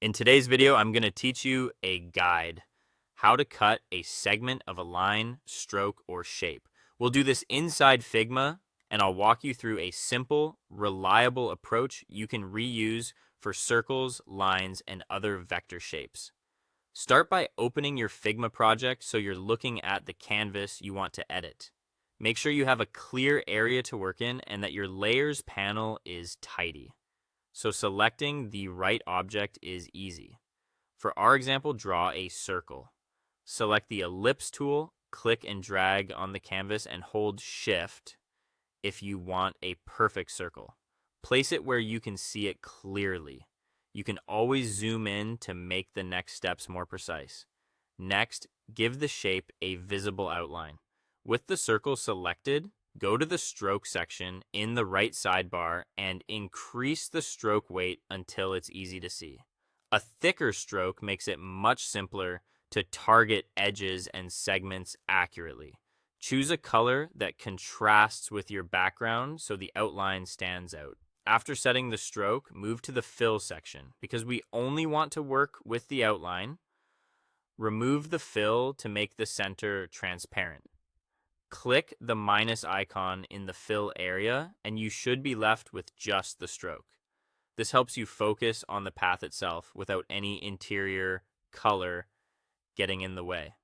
In today's video, I'm going to teach you a guide, how to cut a segment of a line, stroke, or shape. We'll do this inside Figma, and I'll walk you through a simple, reliable approach you can reuse for circles, lines, and other vector shapes. Start by opening your Figma project so you're looking at the canvas you want to edit. Make sure you have a clear area to work in and that your layers panel is tidy. So selecting the right object is easy. For our example, draw a circle. Select the ellipse tool, click and drag on the canvas and hold shift if you want a perfect circle. Place it where you can see it clearly. You can always zoom in to make the next steps more precise. Next, give the shape a visible outline. With the circle selected, go to the stroke section in the right sidebar and increase the stroke weight until it's easy to see. A thicker stroke makes it much simpler to target edges and segments accurately. Choose a color that contrasts with your background so the outline stands out. After setting the stroke, move to the fill section. Because we only want to work with the outline, remove the fill to make the center transparent. Click the minus icon in the fill area, and you should be left with just the stroke. This helps you focus on the path itself without any interior color getting in the way.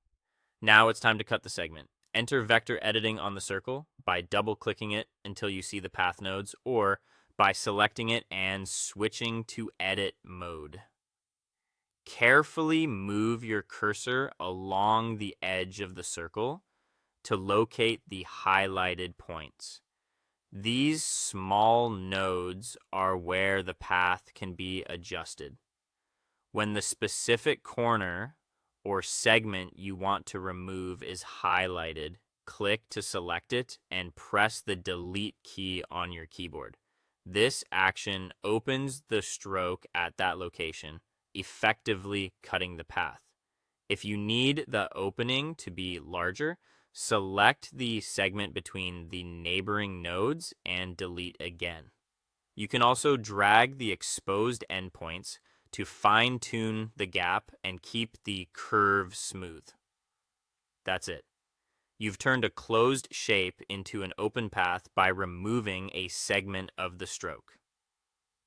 Now it's time to cut the segment. Enter vector editing on the circle by double-clicking it until you see the path nodes, or by selecting it and switching to edit mode. Carefully move your cursor along the edge of the circle to locate the highlighted points. These small nodes are where the path can be adjusted. When the specific corner or segment you want to remove is highlighted, click to select it and press the delete key on your keyboard. This action opens the stroke at that location, effectively cutting the path. If you need the opening to be larger, select the segment between the neighboring nodes and delete again. You can also drag the exposed endpoints to fine-tune the gap and keep the curve smooth. That's it. You've turned a closed shape into an open path by removing a segment of the stroke.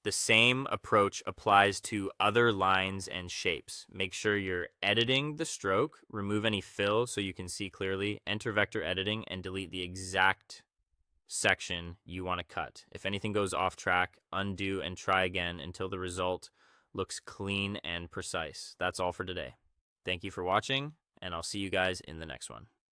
The same approach applies to other lines and shapes. Make sure you're editing the stroke, remove any fill so you can see clearly, enter vector editing, and delete the exact section you want to cut. If anything goes off track, undo and try again until the result looks clean and precise. That's all for today. Thank you for watching, and I'll see you guys in the next one.